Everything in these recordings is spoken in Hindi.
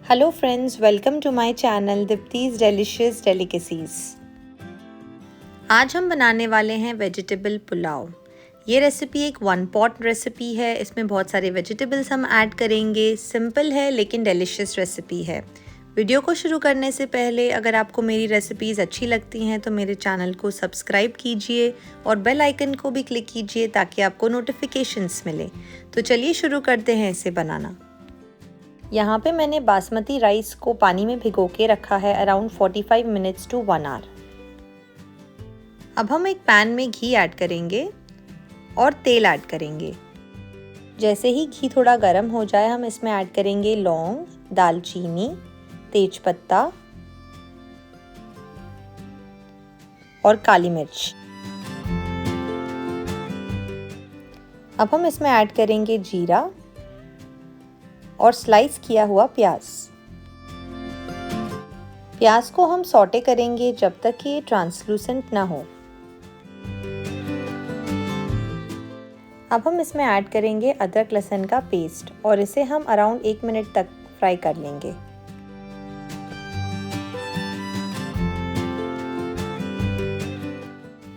Hello friends, welcome to my channel Deepti's delicious delicacies. आज हम बनाने वाले हैं वेजिटेबल पुलाव। ये रेसिपी एक वन पॉट रेसिपी है। इसमें बहुत सारे वेजिटेबल्स हम ऐड करेंगे। सिंपल है लेकिन डिलीशियस रेसिपी है। वीडियो को शुरू करने से पहले अगर आपको मेरी रेसिपीज़ अच्छी लगती हैं तो मेरे चैनल को सब्सक्राइब कीजिए और बेल आइकन को भी क्लिक कीजिए ताकि आपको नोटिफिकेशंस मिले। तो चलिए शुरू करते हैं इसे बनाना। यहाँ पे मैंने बासमती राइस को पानी में भिगो के रखा है अराउंड 45 मिनट्स टू 1 आवर। अब हम एक पैन में घी ऐड करेंगे और तेल ऐड करेंगे। जैसे ही घी थोड़ा गर्म हो जाए हम इसमें ऐड करेंगे लौंग, दालचीनी, तेजपत्ता और काली मिर्च। अब हम इसमें ऐड करेंगे जीरा और स्लाइस किया हुआ प्याज। प्याज को हम सौटे करेंगे जब तक कि ये ट्रांसलूसेंट ना हो। अब हम इसमें ऐड करेंगे अदरक लहसुन का पेस्ट और इसे हम अराउंड 1 मिनट तक फ्राई कर लेंगे।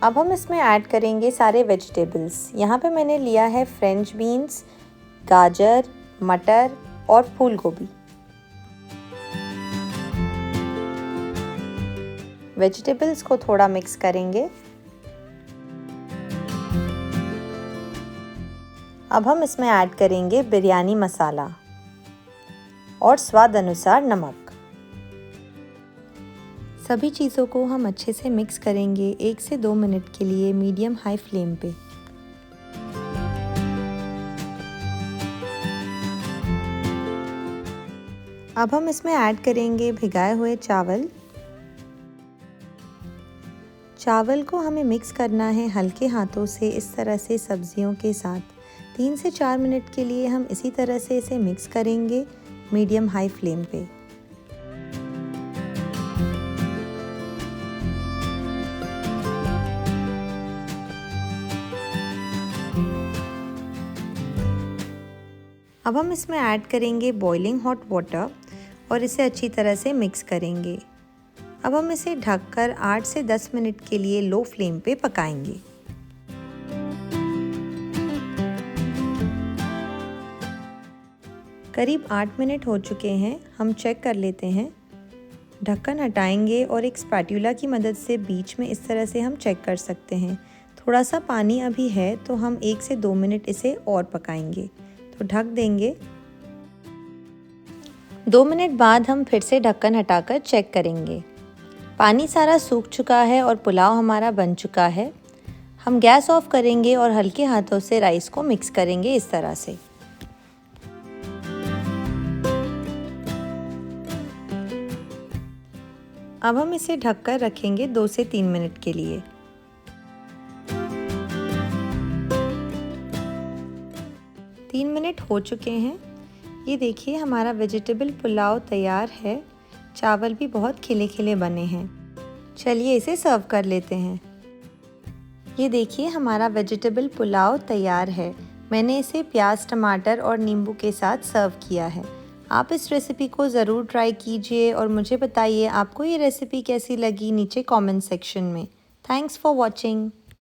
अब हम इसमें ऐड करेंगे सारे वेजिटेबल्स। यहाँ पे मैंने लिया है फ्रेंच बीन्स, गाजर, मटर और फूल गोभी। वेजिटेबल्स को थोड़ा मिक्स करेंगे। अब हम इसमें ऐड करेंगे बिरयानी मसाला और स्वाद अनुसार नमक। सभी चीज़ों को हम अच्छे से मिक्स करेंगे 1 से 2 मिनट के लिए मीडियम हाई फ्लेम पे। अब हम इसमें ऐड करेंगे भिगाए हुए चावल। चावल को हमें मिक्स करना है हल्के हाथों से इस तरह से सब्जियों के साथ। 3 से 4 मिनट के लिए हम इसी तरह से इसे मिक्स करेंगे मीडियम हाई फ्लेम पे। अब हम इसमें ऐड करेंगे बॉइलिंग हॉट वाटर और इसे अच्छी तरह से मिक्स करेंगे। अब हम इसे ढककर 8 से 10 मिनट के लिए लो फ्लेम पे पकाएंगे। करीब 8 मिनट हो चुके हैं। हम चेक कर लेते हैं। ढक्कन हटाएंगे और एक स्पैटुला की मदद से बीच में इस तरह से हम चेक कर सकते हैं। थोड़ा सा पानी अभी है तो हम 1 से 2 मिनट इसे और पकाएंगे। तो ढक देंगे। 2 मिनट बाद हम फिर से ढक्कन हटाकर चेक करेंगे। पानी सारा सूख चुका है और पुलाव हमारा बन चुका है। हम गैस ऑफ करेंगे और हल्के हाथों से राइस को मिक्स करेंगे इस तरह से। अब हम इसे ढककर रखेंगे 2 से 3 मिनट के लिए। 3 मिनट हो चुके हैं। ये देखिए हमारा वेजिटेबल पुलाव तैयार है। चावल भी बहुत खिले खिले बने हैं। चलिए इसे सर्व कर लेते हैं। ये देखिए हमारा वेजिटेबल पुलाव तैयार है। मैंने इसे प्याज, टमाटर और नींबू के साथ सर्व किया है। आप इस रेसिपी को ज़रूर ट्राई कीजिए और मुझे बताइए आपको ये रेसिपी कैसी लगी नीचे कमेंट सेक्शन में। Thanks for watching.